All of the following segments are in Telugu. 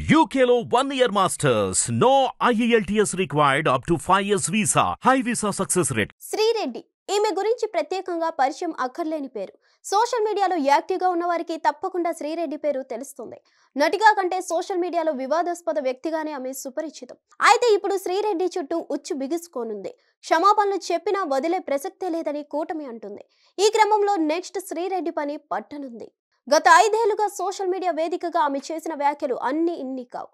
UKLO 1 year masters. No IELTS required up to 5 years visa. High visa success rate. Sri Reddy ఈమె గురించి ప్రత్యేకంగా పరిచయం అక్కర్లేని పేరు. సోషల్ మీడియాలో యాక్టివ్గా ఉన్న వారికి తప్పకుండా శ్రీరెడ్డి పేరు తెలుస్తుంది. నటిగా కంటే సోషల్ మీడియాలో వివాదాస్పద వ్యక్తిగానే ఆమె సుపరిచితం. అయితే ఇప్పుడు శ్రీరెడ్డి చుట్టూ ఉచ్చు బిగుసుకోనుంది. క్షమాపణలు చెప్పినా వదిలే ప్రసక్తే లేదని కూటమి అంటుంది. ఈ క్రమంలో నెక్స్ట్ శ్రీరెడ్డి పని పట్టనుంది. గత 5 ఏళ్లుగా సోషల్ మీడియా వేదికగా ఆమె చేసిన వ్యాఖ్యలు అన్ని ఇన్ని కావు.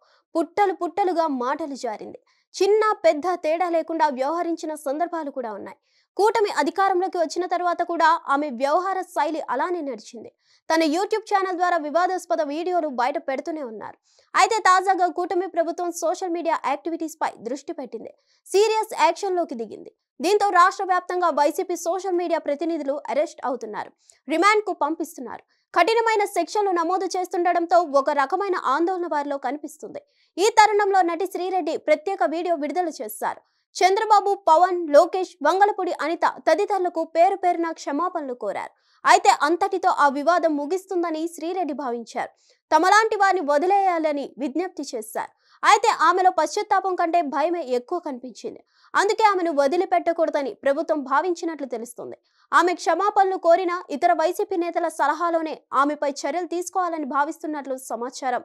పుట్టలుగా మాటలు జారింది. చిన్న పెద్ద తేడా లేకుండా వ్యవహరించిన సందర్భాలు కూడా ఉన్నాయి. కూటమి అధికారంలోకి వచ్చిన తర్వాత కూడా ఆమె వ్యవహార శైలి అలానే నడిచింది. తన యూట్యూబ్ ఛానల్ ద్వారా వివాదాస్పద వీడియోలు బయట పెడుతూనే ఉన్నారు. అయితే తాజాగా కూటమి ప్రభుత్వం సోషల్ మీడియా యాక్టివిటీస్ పై దృష్టి పెట్టింది. సీరియస్ యాక్షన్లోకి దిగింది. దీంతో రాష్ట్ర వ్యాప్తంగా వైసీపీ సోషల్ మీడియా ప్రతినిధులు అరెస్ట్ అవుతున్నారు, రిమాండ్ కు పంపిస్తున్నారు. కఠినమైన శిక్షలు నమోదు చేస్తుండటంతో ఒక రకమైన ఆందోళన వారిలో కనిపిస్తుంది. ఈ తరుణంలో నటి శ్రీరెడ్డి ప్రత్యేక వీడియో విడుదల చేశారు. చంద్రబాబు, పవన్, లోకేష్, వంగలపూడి అనిత తదితరులకు పేరు పేరున క్షమాపణలు కోరారు. అయితే అంతటితో ఆ వివాదం ముగిస్తుందని శ్రీరెడ్డి భావించారు. తమలాంటి వారిని వదిలేయాలని విజ్ఞప్తి చేశారు. అయితే ఆమెలో పశ్చాత్తాపం కంటే భయమే ఎక్కువ కనిపించింది. అందుకే ఆమెను వదిలిపెట్టకూడదని ప్రభుత్వం భావించినట్లు తెలుస్తుంది. ఆమె క్షమాపణలు కోరిన ఇతర వైసీపీ నేతల సలహాలోనే ఆమెపై చర్యలు తీసుకోవాలని భావిస్తున్నట్లు సమాచారం.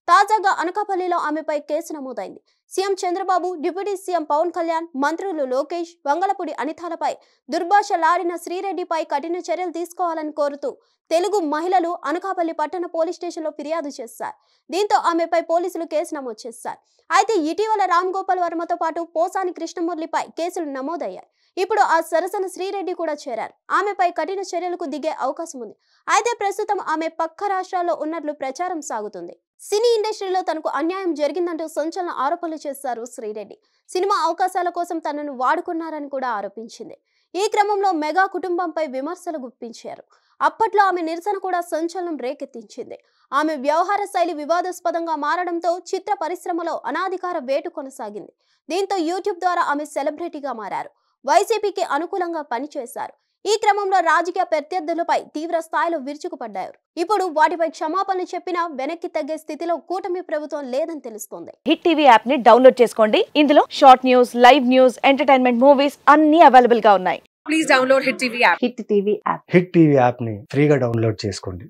తాజాగా అనకాపల్లిలో ఆమెపై కేసు నమోదైంది. CM Chandrababu, deputy CM Pawan Kalyan, మంత్రులు లోకేష్, వంగలపూడి అనితాలపై దుర్భాషలాడిన శ్రీరెడ్డిపై కఠిన చర్యలు తీసుకోవాలని కోరుతూ తెలుగు మహిళలు అనకాపల్లి పట్టణ పోలీస్ స్టేషన్లో ఫిర్యాదు చేశారు. దీంతో ఆమెపై పోలీసులు కేసు నమోదు చేశారు. అయితే ఇటీవల రామ్ గోపాల్ వర్మతో పాటు పోసాని కృష్ణమురళిపై కేసులు నమోదయ్యాయి. ఇప్పుడు ఆ సరసన శ్రీరెడ్డి కూడా చేరారు. ఆమెపై కఠిన చర్యలకు దిగే అవకాశం ఉంది. అయితే ప్రస్తుతం ఆమె పక్క రాష్ట్రాల్లో ఉన్నట్లు ప్రచారం సాగుతుంది. సినీ ఇండస్ట్రీలో తనకు అన్యాయం జరిగిందంటూ సంచలన ఆరోపణలు చేశారు శ్రీరెడ్డి. సినిమా అవకాశాల కోసం తనను వాడుకున్నారని కూడా ఆరోపించింది. ఈ క్రమంలో మెగా కుటుంబంపై విమర్శలు గుప్పించారు. అప్పట్లో ఆమె నిరసన కూడా సంచలనం రేకెత్తించింది. ఆమె వ్యవహార శైలి వివాదాస్పదంగా మారడంతో చిత్ర పరిశ్రమలో అనాధికార వేటు కొనసాగింది. దీంతో యూట్యూబ్ ద్వారా ఆమె సెలబ్రిటీగా మారారు. వైసీపీకి అనుకూలంగా పనిచేశారు. ఈ క్రమంలో రాజకీయ ప్రత్యర్థులపై తీవ్ర స్థాయిలో విరుచుకుపడ్డారు. ఇప్పుడు వాటిపై క్షమాపణలు చెప్పినా వెనక్కి తగ్గే స్థితిలో కూటమి ప్రభుత్వం లేదని తెలుస్తోంది. హిట్ టీవీ యాప్ ని డౌన్లోడ్ చేసుకోండి. ఇందులో short news, live news, entertainment movies అన్ని అవైలబుల్ గా ఉన్నాయి. Please download Hit TV app. Hit TV app hit TV app ని ఫ్రీగా డౌన్లోడ్ చేసుకోండి.